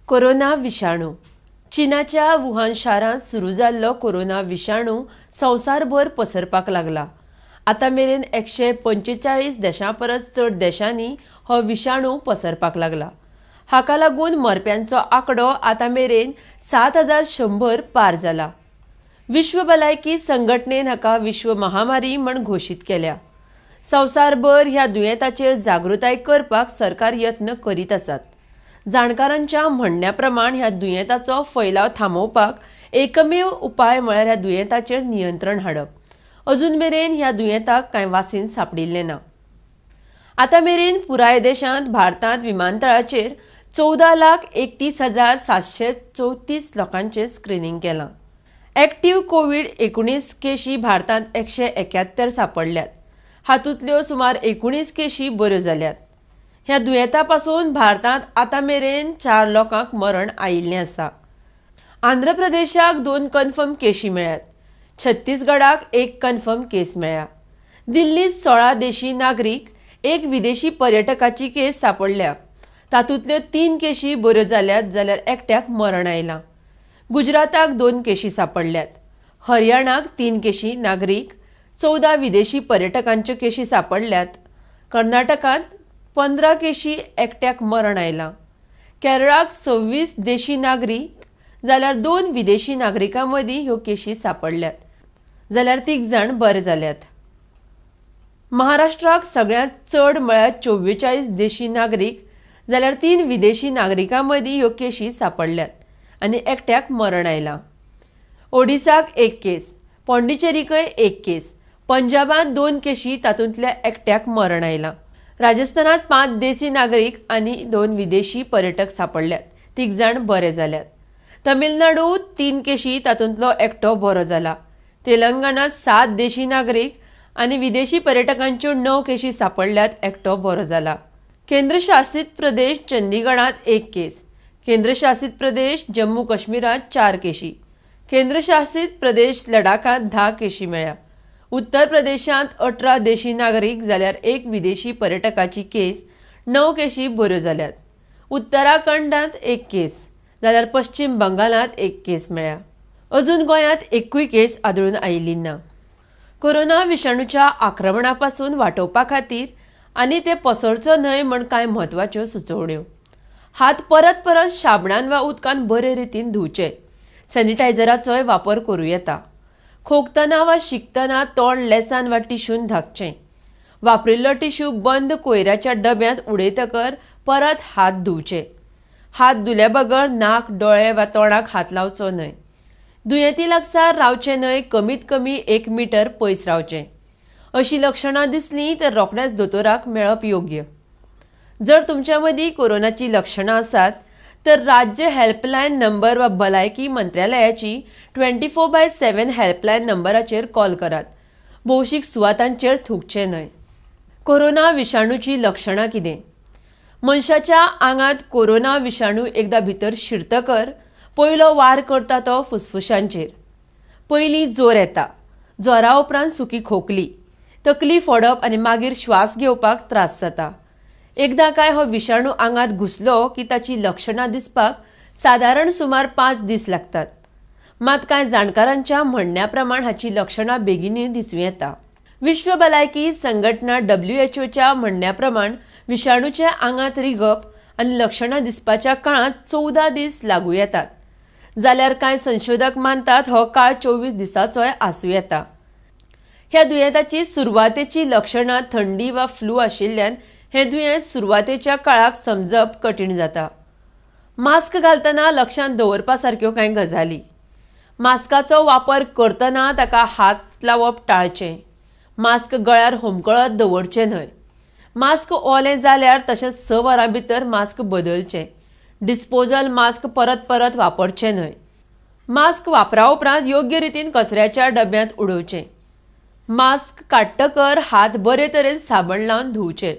Corona विषाणू चीनाच्या Wuhan शारांत सुरू जाल्लो कोरोना विषाणू संवसारभर पसरपाक लागला। आता मेरेन 145 देशां परस चड देशांनी हो विषाणू पसरपाक लागला। हाका लागून मरप्यांचो आंकडो आता मेरेन 7100 पार जाला। विश्व भलायकी संघटनेन हाका विश्व महामारी म्हूण घोशीत केल्या। संवसारभर ह्या दुयेंताचेर जागृताय करपाक सरकार यत्न करीत आसात। जाणकारांच्या म्हणण्या प्रमाण ह्या दुयेंताचो फैलाव थांबोवपाक एकमेव उपाय म्हळ्यार ह्या दुयेंताचेर नियंत्रण हाडप। अजून मेरेन ह्या दुयेंताक कांय वासीन सापडिल्लें ना। आता मेरेन पुराय देशांत भारतांत विमानतळाचेर 14,31,734 लोकांचे स्क्रीनिंग केलां। एक्टिव्ह कोविड-19 केशी भारतांत 171 सापडल्यात। हातूंतल्यो सुमार 19 केशी बऱ्यो जाल्यात। ह्या दुयेंतापासून भारतांत आता मेरेन 4 लोकांक मरण आयिल्लें आसा। आंध्र प्रदेशाक 2 कन्फर्म केशी मेळ्ळ्यात। छत्तीसगडाक 1 कन्फर्म केस मेळ्ळ्या। दिल्लीत 16 देशी नागरीक 1 विदेशी पर्यटकाची केस सापडल्या। तातूंतल्यो 3 केशी बऱ्यो जाल्यात जाल्यार एकट्याक मरण आयलां। गुजराताक 2 केशी सापडल्यात। हरियाणाक 3 केशी नागरीक 14 विदेशी पर्यटकांच्यो केशी सापडल्यात। कर्नाटकांत 15 केशी एकट्याक मरण आयलां। केरळाक 26 देशी नागरीक जाल्यार 2 विदेशी नागरिकां मदीं ह्यो केशी सापडल्यात जाल्यार 3 जाण बरे जाल्यात। महाराष्ट्राक सगळ्यांत चड म्हळ्यार 44 देशी नागरीक जाल्यार 3 विदेशी नागरिकां मदीं ह्यो केशी सापडल्यात आनी एकट्याक मरण आयलां। ओडिसाक 1 केस, पाँडिचेरीकय 1 केस, पंजाबात 2 केशी तातूंतल्या एकट्याक मरण आयलां। राजस्थानात 5 देशी नागरिक आनी 2 विदेशी पर्यटक सापडल्यात, 3 जाण बरे जाल्यात। तमिळनाडूत 3 केशी तातूंतलो एकटो बरो जाला। तेलंगणात 7 देशी नागरिक आनी विदेशी पर्यटकांच्यो 9 केशी सापडल्यात, एकटो बरो जाला। केंद्रशासित प्रदेश चंदीगडात 1 केस, केंद्रशासित प्रदेश जम्मू काश्मीरात 4 केशी, केंद्रशासित प्रदेश लडाखात 10 केशी मेळ्ळ्या। उत्तर प्रदेशांत 18 देशी नागरिक जाल्यार 1 विदेशी पर्यटकाची केस, 9 केशी बऱ्यो जाल्यात। उत्तराखंडात 1 केस जाल्यार पश्चिम बंगालात 1 केस मेळ्ळ्या। अजून गोंयांत एकूय केस आढळून आयिल्ली ना। कोरोना विषाणूच्या आक्रमणापासून वाटावपा खातीर आनी ते पसरचो न्हय म्हूण कांय म्हत्वाच्यो सुचोवण्यो। हात परत परत शाबणान वा उदकान बरे रितीन धुवचे। सॅनिटायझराचोय वापर करूं येता। खोंकतना वा शिंकतना तोंड लेंसान वा टिश्यून धाकचें। वापरिल्लो टिश्यू बंद कोयऱ्याच्या डब्यांत उडयतकर परत हात धुवचे। हात धुले बगर नाक, दोळे वा तोंडाक हात लावचो न्हय। दुयेंती लागसार रावचें न्हय, कमीत कमी 1 मीटर पयस रावचें। अशी लक्षणां दिसलीं तर रोखडेंच दोतोराक मेळप योग्य। जर तुमच्या मदीं कोरोनाची लक्षणां आसात तर राज्य हेल्पलायन नंबर वा भलायकी मंत्रालयाची 24/7 हेल्पलायन नंबराचेर कॉल करात। भौशीक सुवातांचेर थुंकचें न्हय। कोरोना विषाणूची लक्षणां कितें? मनशाच्या आंगांत कोरोना विषाणू एकदां भितर शिरतकर पयलो वार करता तो फुसफुसांचेर। पयलीं जोर येता, जोरा उपरांत सुकी खोंकली, तकली फोडप आनी मागीर श्वास घेवपाक त्रास जाता। एकदां काय हो विषाणू आंगांत घुसलो की ताची लक्षणां दिसपाक सादारण सुमार 5 दीस लागतात। मात कांय जाणकारांच्या म्हणण्या प्रमाण हाची लक्षणां बेगीनूय दिसूं येता। विश्व भलायकी संघटना WHOच्या म्हणण्या प्रमाण विषाणूचे आंगांत रिगप आनी लक्षणां दिसपाच्या काळांत 14 दीस लागूं येतात, जाल्यार कांय संशोधक मानतात हो काळ 24 दिसांचोय आसूं येता। ह्या दुयेंताची सुरवातेची लक्षणां थंडी वा फ्लू आशिल्ल्यान हे दुयेंत सुरवातेच्या काळाक समजप कठीण जाता। मास्क घालतना लक्षांत दवरपा सारक्यो कांय गजाली। मास्काचो वापर करतना ताका हात लावप टाळचें। मास्क गळ्यार होमकळत दवरचें न्हय। मास्क ओलें जाल्यार तशेंच 6 वरां भितर मास्क बदलचें। डिस्पोजल मास्क परत परत वापरचें न्हय। मास्क वापरा उपरांत योग्य रितीन कचऱ्याच्या डब्यांत उडोवचें। मास्क काडटकर हात बरे तरेन साबण लावन धुवचे।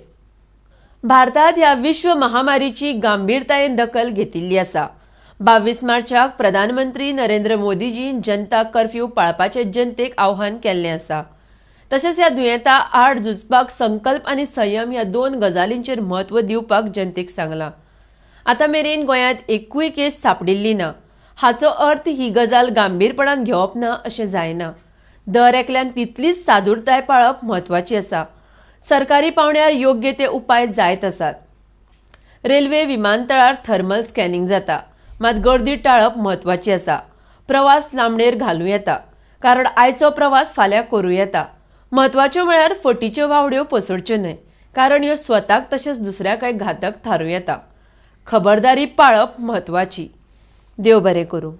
भारतांत ह्या विश्व महामारीची गांभीरतायेन दखल घेतिल्ली आसा। 22 मार्चाक प्रधानमंत्री नरेंद्र मोदीजीन जनता कर्फ्यू पाळपाचें जनतेक आव्हान केल्लें आसा। तशेंच ह्या दुयेंता आड झुजपाक संकल्प आनी संयम ह्या 2 गजालींचेर म्हत्व दिवपाक जनतेक सांगलां। आतां मेरेन गोंयांत एकूय केस सापडिल्ली ना। हाचो अर्थ ही गजाल गांभीरपणान घेवप ना अशें जायना। दर एकल्यान तितलीच सादूरताय पाळप म्हत्वाची आसा। सरकारी पावंड्यार योग्य ते उपाय जायत आसात। रेल्वे विमानतळार थर्मल स्कॅनिंग जाता, मात गर्दी टाळप म्हत्वाची आसा। प्रवास लांबणेर घालूं येता, कारण आयचो प्रवास फाल्यां करूं येता। म्हत्वाच्यो म्हळ्यार फटीच्यो वावड्यो पसरच्यो न्हय, कारण ह्यो स्वताक तशेंच दुसऱ्याकय घातक थारूं येता। खबरदारी पाळप म्हत्वाची। देव बरें करूं।